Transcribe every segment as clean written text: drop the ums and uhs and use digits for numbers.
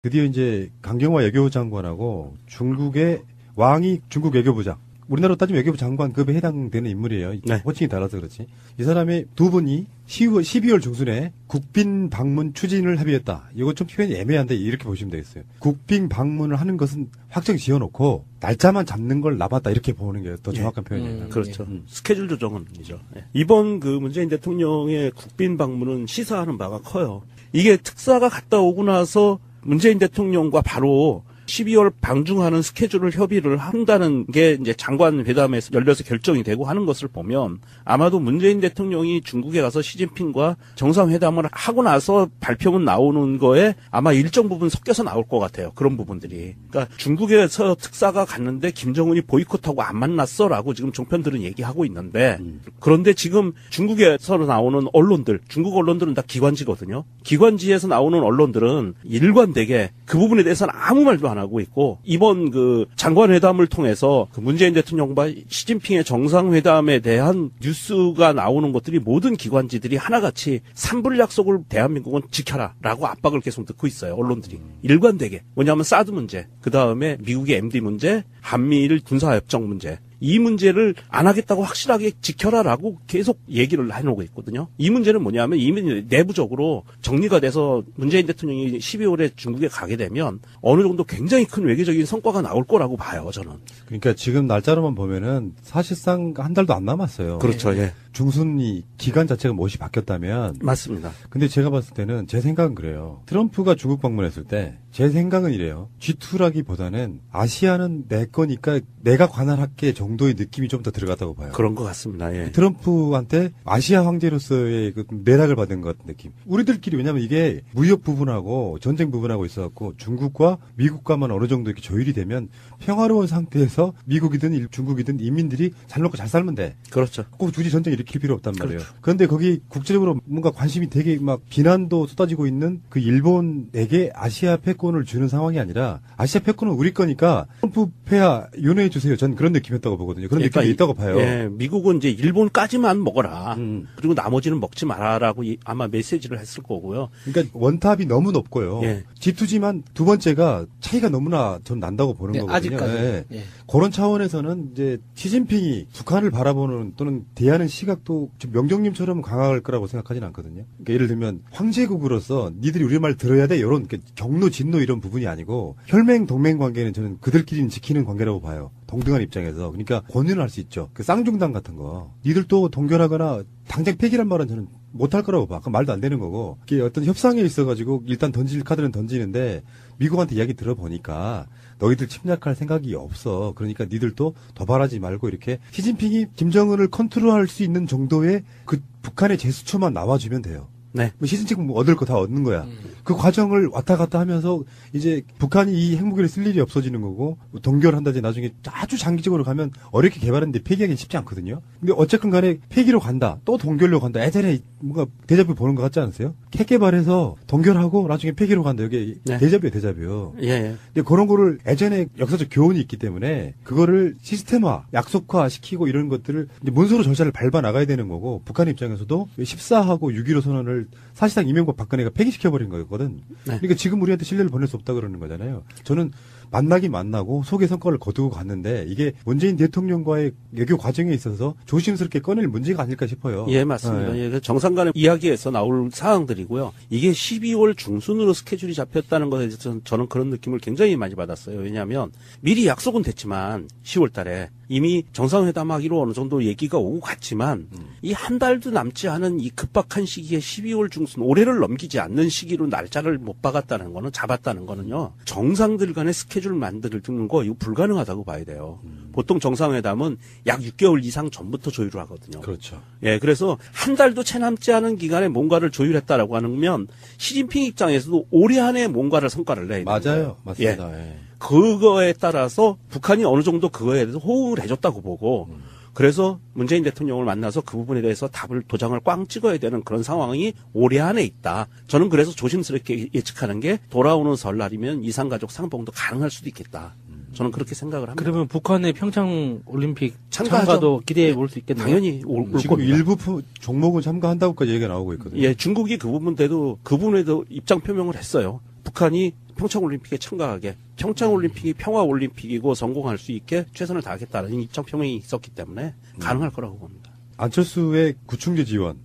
드디어 이제 강경화 외교부 장관하고 중국의 왕이 중국 외교부장. 우리나라로 따지면 외교부 장관급에 해당되는 인물이에요. 네. 호칭이 달라서 그렇지. 이 사람이 두 분이 12월 중순에 국빈 방문 추진을 합의했다. 이거 좀 표현이 애매한데 이렇게 보시면 되겠어요. 국빈 방문을 하는 것은 확정 지어놓고 날짜만 잡는 걸 나봤다. 이렇게 보는 게 더 정확한 표현이에요. 그렇죠. 스케줄 조정은이죠. 이번 그 문재인 대통령의 국빈 방문은 시사하는 바가 커요. 이게 특사가 갔다 오고 나서 문재인 대통령과 바로 12월 방중하는 스케줄을 협의를 한다는 게 이제 장관 회담에서 열려서 결정이 되고 하는 것을 보면 아마도 문재인 대통령이 중국에 가서 시진핑과 정상회담을 하고 나서 발표문 나오는 거에 아마 일정 부분 섞여서 나올 것 같아요. 그런 부분들이. 그러니까 중국에서 특사가 갔는데 김정은이 보이콧하고 안 만났어라고 지금 종편들은 얘기하고 있는데 그런데 지금 중국에서 나오는 언론들, 중국 언론들은 다 기관지거든요. 기관지에서 나오는 언론들은 일관되게 그 부분에 대해서는 아무 말도 안 하고 있고 이번 그 장관회담을 통해서 그 문재인 대통령과 시진핑의 정상회담에 대한 뉴스가 나오는 것들이 모든 기관지들이 하나같이 산불 약속을 대한민국은 지켜라라고 압박을 계속 듣고 있어요. 언론들이 일관되게. 뭐냐면 사드 문제, 그 다음에 미국의 MD 문제, 한미일 군사협정 문제. 이 문제를 안 하겠다고 확실하게 지켜라라고 계속 얘기를 해놓고 있거든요. 이 문제는 뭐냐면 이미 내부적으로 정리가 돼서 문재인 대통령이 12월에 중국에 가게 되면 어느 정도 굉장히 큰 외교적인 성과가 나올 거라고 봐요, 저는. 그러니까 지금 날짜로만 보면은 사실상 한 달도 안 남았어요. 그렇죠, 예. 중순이 기간 자체가 못이 바뀌었다면. 맞습니다. 근데 제가 봤을 때는 제 생각은 그래요. 트럼프가 중국 방문했을 때 제 생각은 이래요. G2라기보다는 아시아는 내 거니까 내가 관할할게 정도의 느낌이 좀 더 들어갔다고 봐요. 그런 것 같습니다. 예. 트럼프한테 아시아 황제로서의 그 매락을 받은 것 같은 느낌. 우리들끼리 왜냐면 이게 무역 부분하고 전쟁 부분하고 있어갖고 중국과 미국과만 어느 정도 이렇게 조율이 되면 평화로운 상태에서 미국이든 중국이든 인민들이 잘 먹고 잘 살면 돼. 그렇죠. 꼭 굳이 전쟁 일으킬 필요 없단 말이에요. 그렇죠. 그런데 거기 국제적으로 뭔가 관심이 되게 막 비난도 쏟아지고 있는 그 일본에게 아시아 패권을 주는 상황이 아니라 아시아 패권은 우리 거니까 트럼프 폐하 윤회해 주세요. 전 그런 느낌이었다고 보거든요. 그런 그러니까 느낌이 있다고 봐요. 예, 미국은 이제 일본까지만 먹어라. 그리고 나머지는 먹지 마라라고 아마 메시지를 했을 거고요. 그러니까 원탑이 너무 높고요. 예. G2지만 두 번째가 차이가 너무나 전 난다고 보는 거거든요. 아직까지. 예. 예. 그런 차원에서는 이제 시진핑이 북한을 바라보는 또는 대하는 시각도 좀 명정님처럼 강할 거라고 생각하지는 않거든요. 그러니까 예를 들면 황제국으로서 니들이 우리 말 들어야 돼 이런 경로 진노 이런 부분이 아니고 혈맹 동맹 관계는 저는 그들끼리는 지키는 관계라고 봐요. 동등한 입장에서. 그러니까 권유를 할 수 있죠. 그 쌍중당 같은 거. 니들도 동결하거나 당장 폐기란 말은 저는 못할 거라고 봐. 그 말도 안 되는 거고. 이게 어떤 협상에 있어가지고 일단 던질 카드는 던지는데 미국한테 이야기 들어보니까 너희들 침략할 생각이 없어. 그러니까 니들도 도발하지 말고 이렇게 시진핑이 김정은을 컨트롤할 수 있는 정도의 그 북한의 제스처만 나와주면 돼요. 네. 시진핑 뭐 얻을 거 다 얻는 거야. 그 과정을 왔다 갔다 하면서 이제 북한이 이 핵무기를 쓸 일이 없어지는 거고 동결한다지 나중에 아주 장기적으로 가면 어렵게 개발했는데 폐기하기는 쉽지 않거든요. 근데 어쨌든 간에 폐기로 간다. 또 동결로 간다. 예전에 뭔가 데자뷰 보는 것 같지 않으세요? 핵 개발해서 동결하고 나중에 폐기로 간다. 이게 네. 데자뷰야 데자뷰. 예, 예. 근데 그런 거를 예전에 역사적 교훈이 있기 때문에 그거를 시스템화, 약속화 시키고 이런 것들을 이제 문서로 절차를 밟아 나가야 되는 거고 북한 입장에서도 14하고 6.15 선언을 사실상 이명박 박근혜가 폐기시켜버린 거였거든. 네. 그러니까 지금 우리한테 신뢰를 보낼 수 없다 그러는 거잖아요. 저는 만나긴 만나고 속의 성과를 거두고 갔는데 이게 문재인 대통령과의 외교 과정에 있어서 조심스럽게 꺼낼 문제가 아닐까 싶어요. 예, 맞습니다. 네. 예, 정상 간의 이야기에서 나올 사항들이고요. 이게 12월 중순으로 스케줄이 잡혔다는 것에 대해서 저는 그런 느낌을 굉장히 많이 받았어요. 왜냐하면 미리 약속은 됐지만 10월 달에 이미 정상회담하기로 어느 정도 얘기가 오고 갔지만 이 한 달도 남지 않은 이 급박한 시기에 12월 중순 올해를 넘기지 않는 시기로 날짜를 못 박았다는 거는 잡았다는 거는요. 정상들 간의 스케줄 만드는 거 이거 불가능하다고 봐야 돼요. 보통 정상회담은 약 6개월 이상 전부터 조율을 하거든요. 그렇죠. 예, 그래서 한 달도 채 남지 않은 기간에 뭔가를 조율했다라고 하면 시진핑 입장에서도 올해 안에 뭔가를 성과를 내야 돼요. 맞아요. 맞습니다. 예. 그거에 따라서 북한이 어느 정도 그거에 대해서 호응을 해줬다고 보고 그래서 문재인 대통령을 만나서 그 부분에 대해서 답을 도장을 꽝 찍어야 되는 그런 상황이 올해 안에 있다. 저는 그래서 조심스럽게 예측하는 게 돌아오는 설날이면 이산가족 상봉도 가능할 수도 있겠다. 저는 그렇게 생각을 합니다. 그러면 북한의 평창 올림픽 참가하죠. 참가도 기대해 볼 수 있겠네요. 당연히 올 지금 겁니다. 일부 종목은 참가한다고까지 얘기가 나오고 있거든요. 예, 중국이 그 부분에도 입장 표명을 했어요. 북한이 평창올림픽에 참가하게, 평창올림픽이 평화올림픽이고 성공할 수 있게 최선을 다하겠다는 입장 표명이 있었기 때문에 가능할 거라고 봅니다. 안철수의 구충제 지원.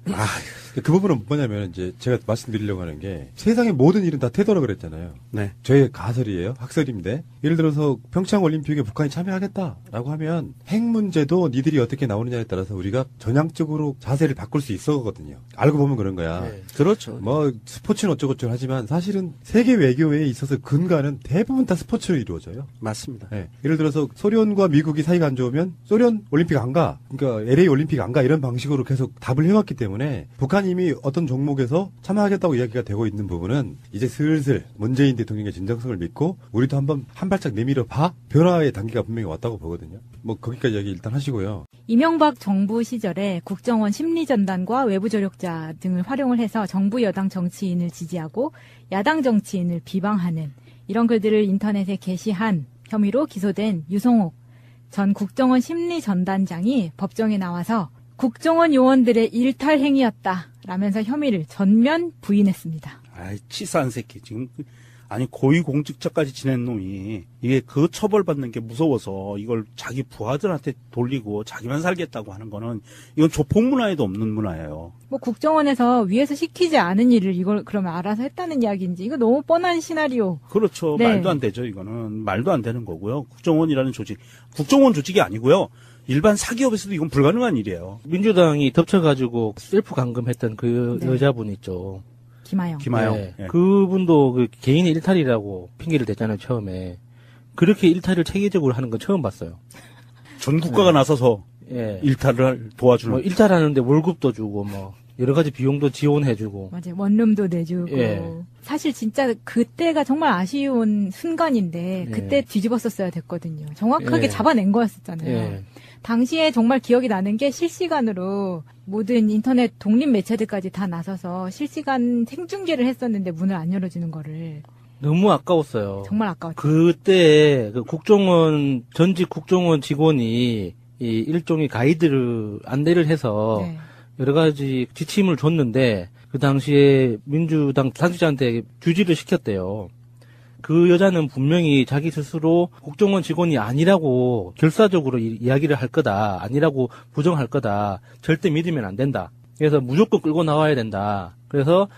그 부분은 뭐냐면 이제 제가 말씀드리려고 하는 게 세상의 모든 일은 다 태도라 그랬잖아요. 네. 저의 가설이에요. 학설인데 예를 들어서 평창올림픽에 북한이 참여하겠다라고 하면 핵 문제도 니들이 어떻게 나오느냐에 따라서 우리가 전향적으로 자세를 바꿀 수 있었거든요. 알고 보면 그런 거야. 네. 그렇죠. 뭐 스포츠는 어쩌고저쩌고 하지만 사실은 세계 외교에 있어서 근간은 대부분 다 스포츠로 이루어져요. 맞습니다. 네. 예를 들어서 소련과 미국이 사이가 안 좋으면 소련 올림픽 안 가. 그러니까 LA 올림픽 안 가. 이런 방식으로 계속 답을 해왔기 때문에 북한이 이미 어떤 종목에서 참여하겠다고 이야기가 되고 있는 부분은 이제 슬슬 문재인 대통령의 진정성을 믿고 우리도 한번 한 발짝 내밀어 봐. 변화의 단계가 분명히 왔다고 보거든요. 뭐 거기까지 이야기 일단 하시고요. 이명박 정부 시절에 국정원 심리전단과 외부조력자 등을 활용을 해서 정부 여당 정치인을 지지하고 야당 정치인을 비방하는 이런 글들을 인터넷에 게시한 혐의로 기소된 유성옥 전 국정원 심리전단장이 법정에 나와서 국정원 요원들의 일탈 행위였다라면서 혐의를 전면 부인했습니다. 아이, 치사한 새끼. 지금, 아니, 고위공직자까지 지낸 놈이, 이게 그 처벌받는 게 무서워서 이걸 자기 부하들한테 돌리고 자기만 살겠다고 하는 거는, 이건 조폭 문화에도 없는 문화예요. 뭐 국정원에서 위에서 시키지 않은 일을 이걸 그러면 알아서 했다는 이야기인지 이거 너무 뻔한 시나리오. 그렇죠. 네. 말도 안 되죠, 이거는. 말도 안 되는 거고요. 국정원이라는 조직. 국정원 조직이 아니고요. 일반 사기업에서도 이건 불가능한 일이에요. 민주당이 덮쳐가지고 셀프 감금했던 그 네. 여자분 있죠. 김하영. 김하영. 네. 예. 그분도 그 개인의 일탈이라고 핑계를 댔잖아요, 처음에. 그렇게 일탈을 체계적으로 하는 건 처음 봤어요. 전 국가가 나서서 예. 일탈을 도와주는. 뭐 일탈하는데 월급도 주고 뭐 여러 가지 비용도 지원해주고. 맞아요. 원룸도 내주고. 예. 사실 진짜 그때가 정말 아쉬운 순간인데 예. 그때 뒤집었었어야 됐거든요. 정확하게 예. 잡아낸 거였었잖아요. 예. 당시에 정말 기억이 나는 게 실시간으로 모든 인터넷 독립 매체들까지 다 나서서 실시간 생중계를 했었는데 문을 안 열어주는 거를 너무 아까웠어요. 정말 아까웠죠. 그때 그 국정원 전직 국정원 직원이 이 일종의 가이드를 안내를 해서 네. 여러 가지 지침을 줬는데 그 당시에 민주당 당직자한테 규지를 시켰대요. 그 여자는 분명히 자기 스스로 국정원 직원이 아니라고 결사적으로 이야기를 할 거다. 아니라고 부정할 거다. 절대 믿으면 안 된다. 그래서 무조건 끌고 나와야 된다. 그래서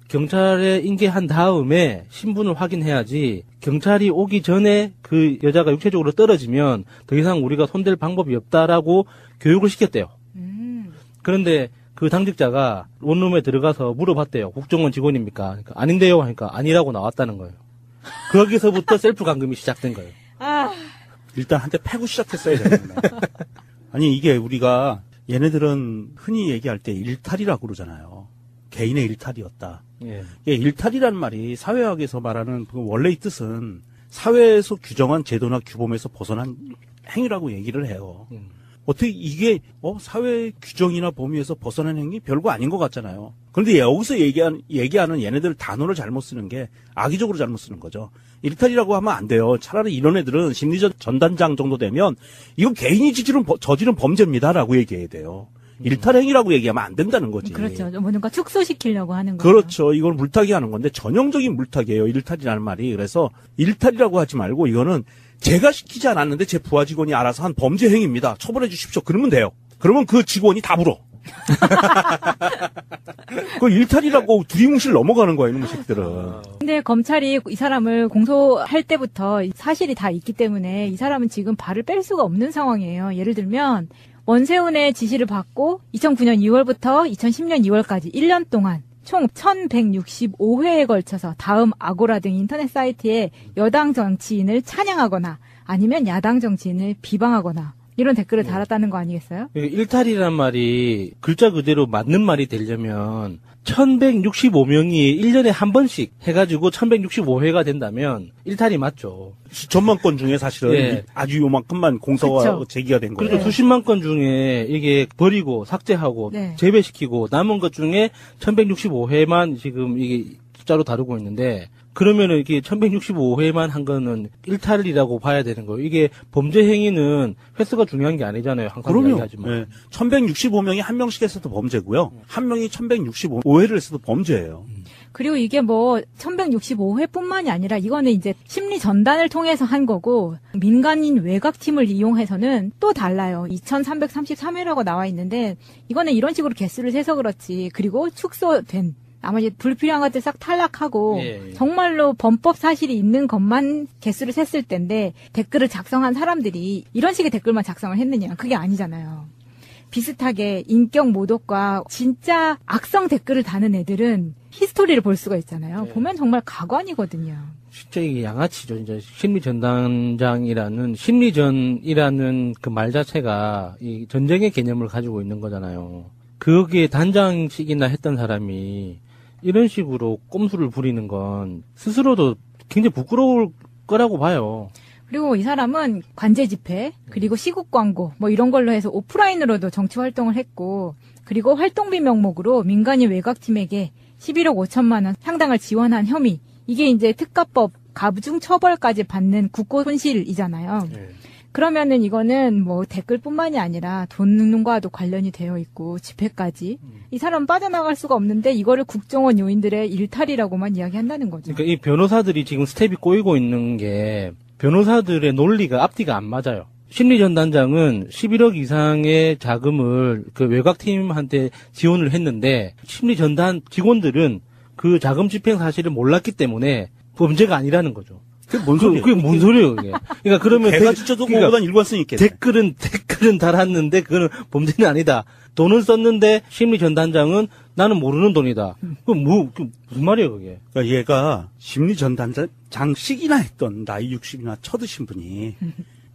경찰에 인계한 다음에 신분을 확인해야지 경찰이 오기 전에 그 여자가 육체적으로 떨어지면 더 이상 우리가 손댈 방법이 없다라고 교육을 시켰대요. 그런데 그 당직자가 원룸에 들어가서 물어봤대요. 국정원 직원입니까? 그러니까 아닌데요 하니까 아니라고 나왔다는 거예요. 거기서부터 셀프 감금이 시작된 거예요. 일단 한대 패고 시작했어야 되는데. 아니, 이게 우리가 얘네들은 흔히 얘기할 때 일탈이라고 그러잖아요. 개인의 일탈이었다. 예. 예, 일탈이라는 말이 사회학에서 말하는 그 원래의 뜻은 사회에서 규정한 제도나 규범에서 벗어난 행위라고 얘기를 해요. 어떻게 이게 사회 규정이나 범위에서 벗어난 행위 별거 아닌 것 같잖아요. 그런데 여기서 얘기하는 얘네들 단어를 잘못 쓰는 게 악의적으로 잘못 쓰는 거죠. 일탈이라고 하면 안 돼요. 차라리 이런 애들은 심리전 전단장 정도 되면 이건 개인이 저지른 범죄입니다라고 얘기해야 돼요. 일탈 행위라고 얘기하면 안 된다는 거지. 그렇죠. 뭔가 축소시키려고 하는 거죠. 그렇죠. 이걸 물타기 하는 건데 전형적인 물타기예요. 일탈이라는 말이. 그래서 일탈이라고 하지 말고 이거는 제가 시키지 않았는데 제 부하 직원이 알아서 한 범죄 행위입니다. 처벌해 주십시오. 그러면 돼요. 그러면 그 직원이 다 물어. 그 일탈이라고 두리뭉실 넘어가는 거야, 이놈의 새끼들은. 근데 검찰이 이 사람을 공소할 때부터 사실이 다 있기 때문에 이 사람은 지금 발을 뺄 수가 없는 상황이에요. 예를 들면 원세훈의 지시를 받고 2009년 2월부터 2010년 2월까지 1년 동안 총 1165회에 걸쳐서 다음 아고라 등 인터넷 사이트에 여당 정치인을 찬양하거나 아니면 야당 정치인을 비방하거나 이런 댓글을 달았다는 거 아니겠어요? 일탈이란 말이 글자 그대로 맞는 말이 되려면 1165명이 1년에 한 번씩 해가지고 1165회가 된다면 일탈이 맞죠. 수천만 건 중에 사실은 예. 아주 요만큼만 공소가 그쵸. 제기가 된 거예요. 그리고 수십만 건 중에 이게 버리고 삭제하고 네. 재배시키고 남은 것 중에 1165회만 지금 이게 숫자로 다루고 있는데 그러면은 이게 1165회만 한 거는 일탈이라고 봐야 되는 거예요. 이게 범죄 행위는 횟수가 중요한 게 아니잖아요. 항상 그럼요. 이야기하지만. 예. 1165명이 한 명씩 했어도 범죄고요. 한 명이 1165회를 했어도 범죄예요. 그리고 이게 뭐 1165회뿐만이 아니라 이거는 이제 심리 전단을 통해서 한 거고 민간인 외곽팀을 이용해서는 또 달라요. 2333회라고 나와 있는데 이거는 이런 식으로 개수를 세서 그렇지. 그리고 축소된 아마 이제 불필요한 것들 싹 탈락하고 예. 정말로 범법 사실이 있는 것만 개수를 셌을 텐데 댓글을 작성한 사람들이 이런 식의 댓글만 작성을 했느냐. 그게 아니잖아요. 비슷하게 인격 모독과 진짜 악성 댓글을 다는 애들은 히스토리를 볼 수가 있잖아요. 네. 보면 정말 가관이거든요. 진짜 이게 양아치죠. 진짜 심리전단장이라는 심리전이라는 그 말 자체가 이 전쟁의 개념을 가지고 있는 거잖아요. 거기에 단장식이나 했던 사람이 이런 식으로 꼼수를 부리는 건 스스로도 굉장히 부끄러울 거라고 봐요. 그리고 이 사람은 관제 집회, 그리고 시국 광고, 뭐 이런 걸로 해서 오프라인으로도 정치 활동을 했고, 그리고 활동비 명목으로 민간인 외곽팀에게 11억 5천만 원 상당을 지원한 혐의. 이게 이제 특가법 가부중 처벌까지 받는 국고 손실이잖아요. 그러면은 이거는 뭐 댓글뿐만이 아니라 돈과도 관련이 되어 있고 집회까지 이 사람 빠져나갈 수가 없는데 이거를 국정원 요인들의 일탈이라고만 이야기한다는 거죠. 그러니까 이 변호사들이 지금 스텝이 꼬이고 있는 게 변호사들의 논리가 앞뒤가 안 맞아요. 심리전단장은 11억 이상의 자금을 그 외곽팀한테 지원을 했는데 심리전단 직원들은 그 자금 집행 사실을 몰랐기 때문에 범죄가 아니라는 거죠. 그게 뭔 소리예요? 그게 뭔 소리예요, 그게. 그러니까 그러면 개가 짖어도 그거보단 일관성이 있겠네. 댓글은 달았는데 그거는 범죄는 아니다. 돈을 썼는데 심리전단장은 나는 모르는 돈이다. 그 무슨 말이에요, 그게? 그러니까 얘가 심리전단장식이나 했던 나이 60이나 쳐드신 분이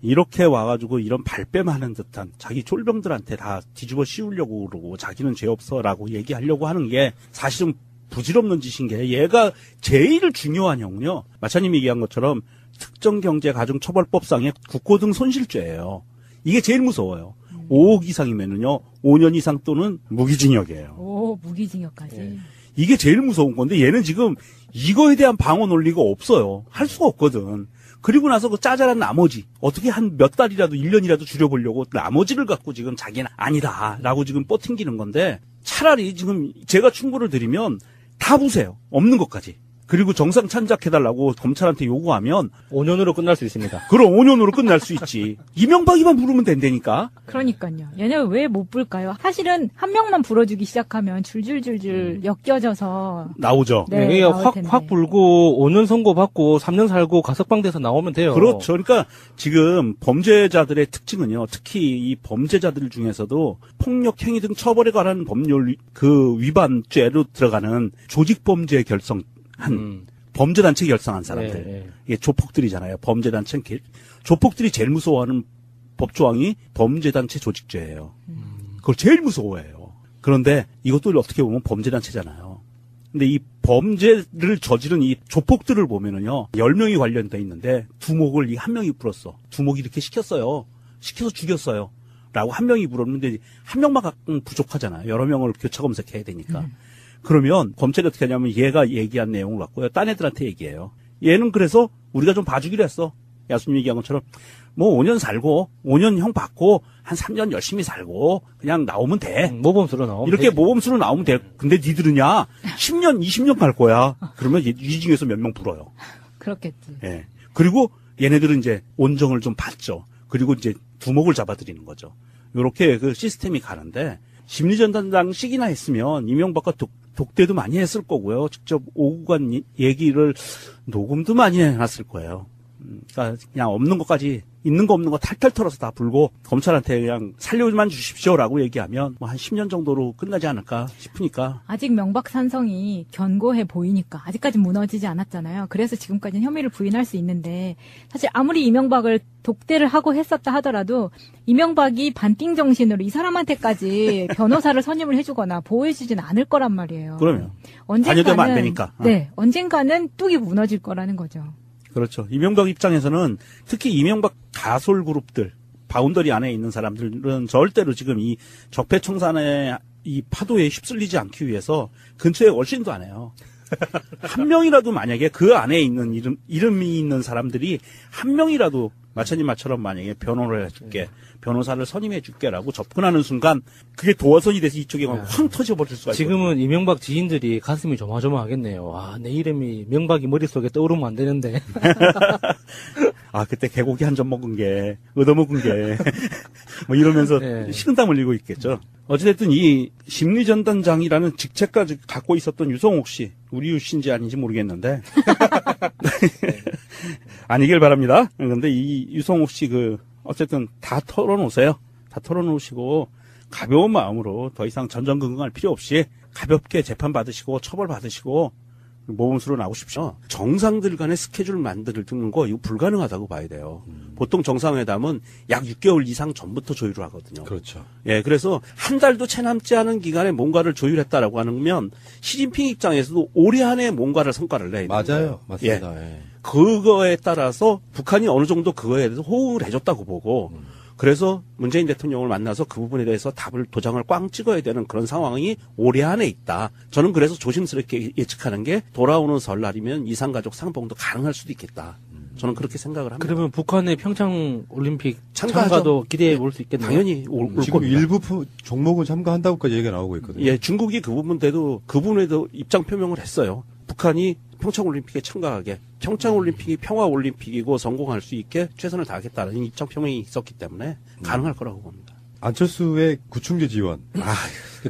이렇게 와가지고 이런 발뺌하는 듯한 자기 쫄병들한테 다 뒤집어 씌우려고 그러고 자기는 죄 없어라고 얘기하려고 하는 게 사실은 부질없는 짓인 게 얘가 제일 중요한 형은요. 마차님이 얘기한 것처럼 특정경제가중처벌법상의 국고 등 손실죄예요. 이게 제일 무서워요. 5억 이상이면은요 5년 이상 또는 무기징역이에요. 오, 무기징역까지. 예. 이게 제일 무서운 건데 얘는 지금 이거에 대한 방어 논리가 없어요. 할 수가 없거든. 그리고 나서 그 짜잘한 나머지 어떻게 한 몇 달이라도 1년이라도 줄여보려고 나머지를 갖고 지금 자기는 아니다라고 지금 뻗팅기는 건데 차라리 지금 제가 충고를 드리면 다 보세요. 없는 것까지. 그리고 정상 찬작해달라고 검찰한테 요구하면 5년으로 끝날 수 있습니다. 그럼 5년으로 끝날 수 있지. 이명박이만 부르면 된다니까. 그러니까요. 얘네 왜 못 불까요? 사실은 한 명만 불어주기 시작하면 줄줄줄줄 엮여져서 나오죠. 네, 이게 나올 텐데. 확 불고 5년 선고 받고 3년 살고 가석방 돼서 나오면 돼요. 그렇죠. 그러니까 지금 범죄자들의 특징은요. 특히 이 범죄자들 중에서도 폭력 행위 등 처벌에 관한 법률 그 위반죄로 들어가는 조직범죄 결성한 범죄단체 결성한 사람들. 네. 이게 조폭들이잖아요. 범죄단체 조폭들이 제일 무서워하는 법조항이 범죄단체 조직죄예요. 그걸 제일 무서워해요. 그런데 이것도 어떻게 보면 범죄단체잖아요. 근데 이 범죄를 저지른 이 조폭들을 보면은요, 10명이 관련돼 있는데, 두목을 이 한 명이 불었어. 두목이 이렇게 시켰어요. 시켜서 죽였어요. 라고 한 명이 불었는데, 한 명만 갖고는 부족하잖아요. 여러 명을 교차 검색해야 되니까. 그러면 검찰이 어떻게 하냐면 얘가 얘기한 내용을 갖고요. 딴 애들한테 얘기해요. 얘는 그래서 우리가 좀 봐주기로 했어. 야수님 얘기한 것처럼 뭐 5년 살고 5년 형 받고 한 3년 열심히 살고 그냥 나오면 돼. 모범수로 나오면 이렇게 되지. 모범수로 나오면 돼. 근데 니들은야 10년 20년 갈 거야. 그러면 이 중에서 몇 명 불어요. 그렇겠지. 예. 그리고 얘네들은 이제 온정을 좀 받죠. 그리고 이제 두목을 잡아들이는 거죠. 요렇게 그 시스템이 가는데 심리전단장식이나 했으면 이명박과 독대도 많이 했을 거고요. 직접 오고 간 얘기를 녹음도 많이 해놨을 거예요. 그러니까 그냥 없는 것까지 있는 거 없는 거 탈탈 털어서 다 불고 검찰한테 그냥 살려만 주십시오라고 얘기하면 뭐 한 10년 정도로 끝나지 않을까 싶으니까. 아직 명박산성이 견고해 보이니까 아직까지 무너지지 않았잖아요. 그래서 지금까지는 혐의를 부인할 수 있는데 사실 아무리 이명박을 독대를 하고 했었다 하더라도 이명박이 반띵 정신으로 이 사람한테까지 변호사를 선임을 해주거나 보호해주지는 않을 거란 말이에요. 그러면 관여되면 안 되니까. 네, 언젠가는 뚝이 무너질 거라는 거죠. 그렇죠. 이명박 입장에서는 특히 이명박 가솔 그룹들, 바운더리 안에 있는 사람들은 절대로 지금 이 적폐청산의 이 파도에 휩쓸리지 않기 위해서 근처에 얼씬도 안 해요. 한 명이라도 만약에 그 안에 있는 이름이 있는 사람들이 한 명이라도 마찬가지 말처럼 만약에 변호를 해줄게, 변호사를 선임해줄게라고 접근하는 순간 그게 도화선이 돼서 이쪽에 확 터져버릴 수가 있어요. 지금은 이명박 지인들이 가슴이 조마조마하겠네요. 와, 내 이름이 명박이 머릿속에 떠오르면 안 되는데. 아, 그때 개고기 한 점 먹은 게, 얻어먹은 게, 뭐 이러면서 네. 식은땀 흘리고 있겠죠. 어찌됐든 이 심리전단장이라는 직책까지 갖고 있었던 유성옥 씨, 우리 유씨인지 아닌지 모르겠는데. 아니길 바랍니다. 그런데 이 유성옥 씨 어쨌든 다 털어놓으세요. 다 털어놓으시고, 가벼운 마음으로 더 이상 전전긍긍할 필요 없이 가볍게 재판받으시고, 처벌받으시고, 모범수로 나오십시오. 정상들 간의 스케줄 만드는 거 이거 불가능하다고 봐야 돼요. 보통 정상회담은 약 6개월 이상 전부터 조율을 하거든요. 그렇죠. 예, 그래서 한 달도 채 남지 않은 기간에 뭔가를 조율했다라고 하면 시진핑 입장에서도 올해 안에 뭔가를 성과를 내야 돼요. 맞아요. 맞습니다. 예. 그거에 따라서 북한이 어느 정도 그거에 대해서 호응을 해줬다고 보고 그래서 문재인 대통령을 만나서 그 부분에 대해서 도장을 꽝 찍어야 되는 그런 상황이 올해 안에 있다. 저는 그래서 조심스럽게 예측하는 게 돌아오는 설날이면 이산가족 상봉도 가능할 수도 있겠다. 저는 그렇게 생각을 합니다. 그러면 북한의 평창 올림픽 참가하죠. 참가도 기대해 볼 수 있겠네요. 당연히 올 지금 겁니다. 일부 종목은 참가한다고까지 얘기가 나오고 있거든요. 예, 중국이 그 부분에도 입장 표명을 했어요. 북한이 평창올림픽에 참가하게, 평창올림픽이 평화올림픽이고 성공할 수 있게 최선을 다하겠다는 입장 표명이 있었기 때문에 가능할 거라고 봅니다. 안철수의 구충제 지원.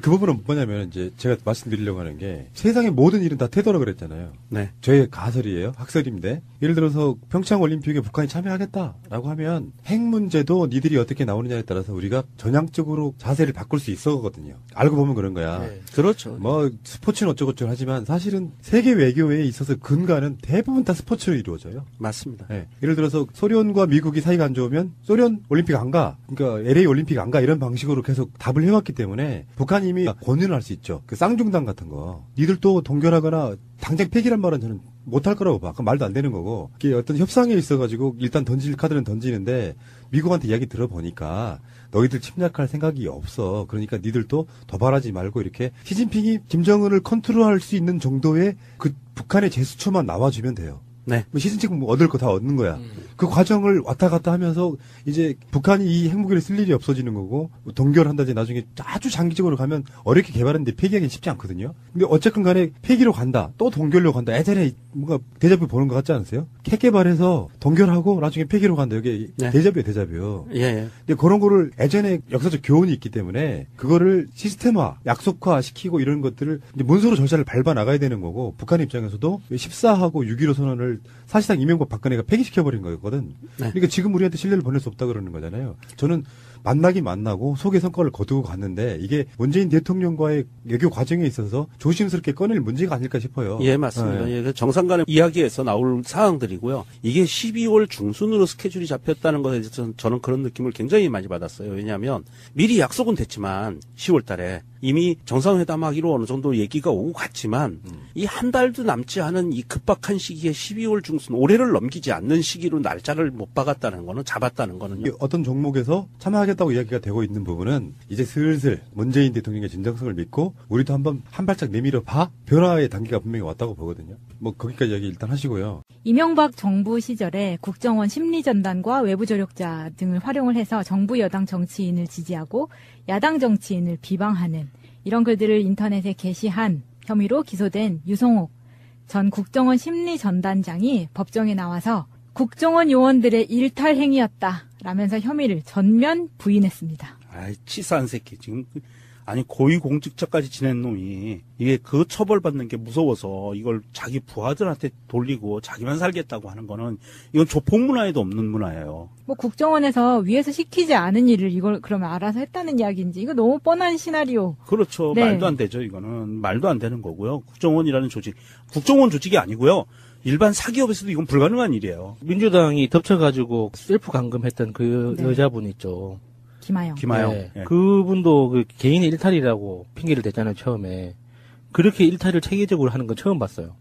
그 부분은 뭐냐면 이제 제가 말씀드리려고 하는 게 세상의 모든 일은 다 태도라 그랬잖아요. 네. 저의 가설이에요. 학설인데 예를 들어서 평창 올림픽에 북한이 참여하겠다라고 하면 핵 문제도 니들이 어떻게 나오느냐에 따라서 우리가 전향적으로 자세를 바꿀 수 있었거든요. 알고 보면 그런 거야. 네. 그렇죠. 뭐 스포츠는 어쩌고저쩌고 하지만 사실은 세계 외교에 있어서 근간은 대부분 다 스포츠로 이루어져요. 맞습니다. 예. 예를 들어서 소련과 미국이 사이가 안 좋으면 소련 올림픽 안 가. 그러니까 LA 올림픽 안 가. 이런 방식으로 계속 답을 해왔기 때문에 북한이 이미 권유를 할 수 있죠. 그 쌍중단 같은 거. 니들도 동결하거나 당장 폐기란 말은 저는 못할 거라고 봐. 그건 말도 안 되는 거고. 이게 어떤 협상에 있어가지고 일단 던질 카드는 던지는데 미국한테 이야기 들어보니까 너희들 침략할 생각이 없어. 그러니까 니들도 도발하지 말고 이렇게 시진핑이 김정은을 컨트롤할 수 있는 정도의 그 북한의 제스처만 나와주면 돼요. 네. 시진핑 뭐 얻을 거 다 얻는 거야. 그 과정을 왔다 갔다 하면서 이제 북한이 이 핵무기를 쓸 일이 없어지는 거고 동결한다지 나중에 아주 장기적으로 가면 어렵게 개발했는데 폐기하기는 쉽지 않거든요. 근데 어쨌든 간에 폐기로 간다. 또 동결로 간다. 예전에 뭔가 데자뷰 보는 거 같지 않으세요? 핵 개발해서 동결하고 나중에 폐기로 간다. 이게 네. 데자뷰예요, 데자뷰. 예, 예. 근데 그런 거를 예전에 역사적 교훈이 있기 때문에 그거를 시스템화, 약속화 시키고 이런 것들을 이제 문서로 절차를 밟아 나가야 되는 거고 북한 입장에서도 14하고 6.15 선언을 사실상 이명박 박근혜가 폐기시켜버린 거였거든. 네. 그러니까 지금 우리한테 신뢰를 보낼 수 없다 그러는 거잖아요. 저는 만나긴 만나고 속의 성과를 거두고 갔는데 이게 문재인 대통령과의 외교 과정에 있어서 조심스럽게 꺼낼 문제가 아닐까 싶어요. 예, 맞습니다. 예, 정상 간의 이야기에서 나올 사항들이고요. 이게 12월 중순으로 스케줄이 잡혔다는 것에 대해서 저는 그런 느낌을 굉장히 많이 받았어요. 왜냐하면 미리 약속은 됐지만 10월 달에 이미 정상회담하기로 어느 정도 얘기가 오고 갔지만 이 한 달도 남지 않은 이 급박한 시기에 12월 중순 올해를 넘기지 않는 시기로 날짜를 못 박았다는 거는 잡았다는 거는요. 이게 어떤 종목에서 참여하겠다고 이야기가 되고 있는 부분은 이제 슬슬 문재인 대통령의 진정성을 믿고 우리도 한번 한 발짝 내밀어 봐. 변화의 단계가 분명히 왔다고 보거든요. 뭐 거기까지 이야기 일단 하시고요. 이명박 정부 시절에 국정원 심리전단과 외부 조력자 등을 활용을 해서 정부 여당 정치인을 지지하고 야당 정치인을 비방하는 이런 글들을 인터넷에 게시한 혐의로 기소된 유성옥 전 국정원 심리전단장이 법정에 나와서 국정원 요원들의 일탈 행위였다라면서 혐의를 전면 부인했습니다. 아이, 치사한 새끼. 지금, 아니, 고위공직자까지 지낸 놈이, 이게 그 처벌받는 게 무서워서 이걸 자기 부하들한테 돌리고 자기만 살겠다고 하는 거는, 이건 조폭 문화에도 없는 문화예요. 뭐 국정원에서 위에서 시키지 않은 일을 이걸 그러면 알아서 했다는 이야기인지 이거 너무 뻔한 시나리오. 그렇죠. 네. 말도 안 되죠, 이거는. 말도 안 되는 거고요. 국정원이라는 조직. 국정원 조직이 아니고요. 일반 사기업에서도 이건 불가능한 일이에요. 민주당이 덮쳐가지고 셀프 감금했던 그 네. 여자분 있죠. 김하영. 김하영. 네. 예. 그분도 그 개인의 일탈이라고 핑계를 댔잖아요, 처음에. 그렇게 일탈을 체계적으로 하는 건 처음 봤어요.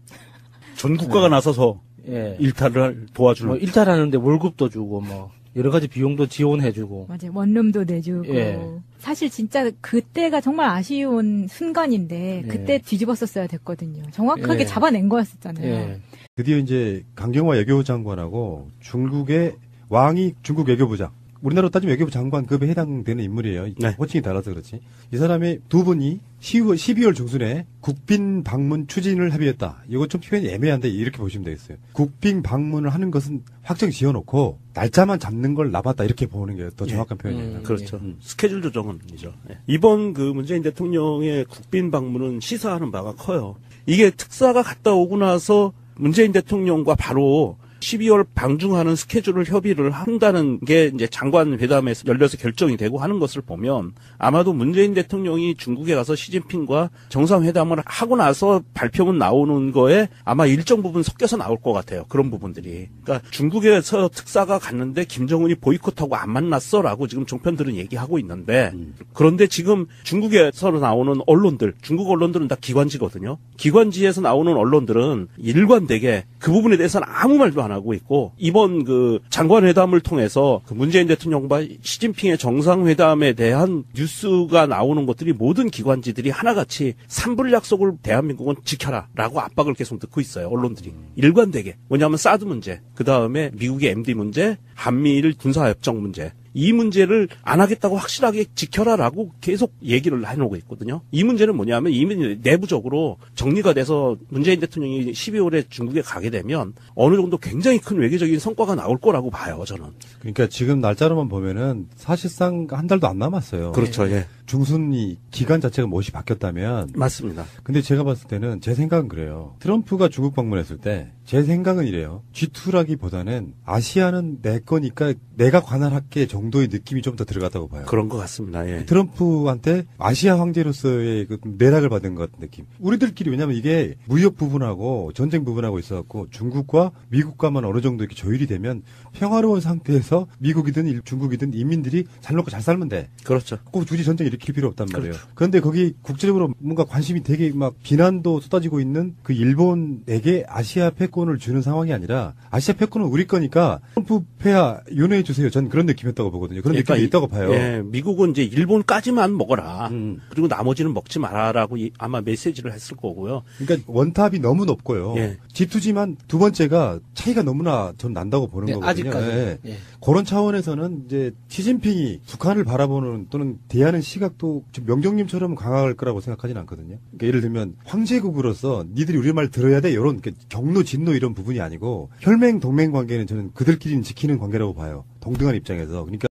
전 국가가 나서서 예. 일탈을 도와주는. 뭐 일탈하는데 월급도 주고 뭐 여러 가지 비용도 지원해주고. 맞아요. 원룸도 내주고. 예. 사실 진짜 그때가 정말 아쉬운 순간인데 예. 그때 뒤집었었어야 됐거든요. 정확하게 예. 잡아낸 거였었잖아요. 예. 드디어 이제 강경화 외교부 장관하고 중국의 왕이 중국 외교부장. 우리나라로 따지면 외교부 장관급에 해당되는 인물이에요. 네. 호칭이 달라서 그렇지. 이 사람이 두 분이 12월 중순에 국빈 방문 추진을 합의했다. 이거 좀 표현이 애매한데 이렇게 보시면 되겠어요. 국빈 방문을 하는 것은 확정 지어놓고 날짜만 잡는 걸 남았다 이렇게 보는 게 더 정확한 표현이에요. 그렇죠. 스케줄 조정은이죠. 예. 이번 그 문재인 대통령의 국빈 방문은 시사하는 바가 커요. 이게 특사가 갔다 오고 나서 문재인 대통령과 바로 12월 방중하는 스케줄을 협의를 한다는 게 이제 장관 회담에서 열려서 결정이 되고 하는 것을 보면 아마도 문재인 대통령이 중국에 가서 시진핑과 정상회담을 하고 나서 발표문 나오는 거에 아마 일정 부분 섞여서 나올 것 같아요. 그런 부분들이. 그러니까 중국에서 특사가 갔는데 김정은이 보이콧하고 안 만났어라고 지금 종편들은 얘기하고 있는데 그런데 지금 중국에서 나오는 언론들, 중국 언론들은 다 기관지거든요. 기관지에서 나오는 언론들은 일관되게 그 부분에 대해서는 아무 말도 안 하고 있고 이번 그 장관회담을 통해서 그 문재인 대통령과 시진핑의 정상회담에 대한 뉴스가 나오는 것들이 모든 기관지들이 하나같이 산불 약속을 대한민국은 지켜라라고 압박을 계속 듣고 있어요. 언론들이 일관되게. 뭐냐면 사드 문제, 그 다음에 미국의 MD 문제, 한미일 군사협정 문제. 이 문제를 안 하겠다고 확실하게 지켜라라고 계속 얘기를 해놓고 있거든요. 이 문제는 뭐냐면 이미 내부적으로 정리가 돼서 문재인 대통령이 12월에 중국에 가게 되면 어느 정도 굉장히 큰 외교적인 성과가 나올 거라고 봐요, 저는. 그러니까 지금 날짜로만 보면은 사실상 한 달도 안 남았어요. 그렇죠, 예. 중순이 기간 자체가 못이 바뀌었다면. 맞습니다. 근데 제가 봤을 때는 제 생각은 그래요. 트럼프가 중국 방문했을 때 제 생각은 이래요. G2라기보다는 아시아는 내 거니까 내가 관할할게 정도의 느낌이 좀 더 들어갔다고 봐요. 그런 것 같습니다. 예. 트럼프한테 아시아 황제로서의 그 내락을 받은 것 같은 느낌. 우리들끼리 왜냐면 이게 무역 부분하고 전쟁 부분하고 있어갖고 중국과 미국과만 어느 정도 이렇게 조율이 되면 평화로운 상태에서 미국이든 중국이든 인민들이 잘 먹고 잘 살면 돼. 그렇죠. 꼭 굳이 전쟁 일으킬 필요 없단 말이에요. 그렇죠. 그런데 거기 국제적으로 뭔가 관심이 되게 막 비난도 쏟아지고 있는 그 일본에게 아시아 패권을 주는 상황이 아니라 아시아 패권은 우리 거니까 트럼프 폐하 윤회해 주세요. 전 그런 느낌이었다고 보거든요. 그런 느낌이 있다고 봐요. 예, 미국은 이제 일본까지만 먹어라. 그리고 나머지는 먹지 마라라고 아마 메시지를 했을 거고요. 그러니까 원탑이 너무 높고요. 예. G2지만 두 번째가 차이가 너무나 전 난다고 보는 네, 거거든요. 아직까지. 예. 예. 그런 차원에서는 이제 시진핑이 북한을 바라보는 또는 대하는 시각도 좀 명정님처럼 강할 거라고 생각하지는 않거든요. 그러니까 예를 들면 황제국으로서 니들이 우리 말 들어야 돼 이런 경로 진노 이런 부분이 아니고 혈맹 동맹 관계는 저는 그들끼리는 지키는 관계라고 봐요. 동등한 입장에서. 그러니까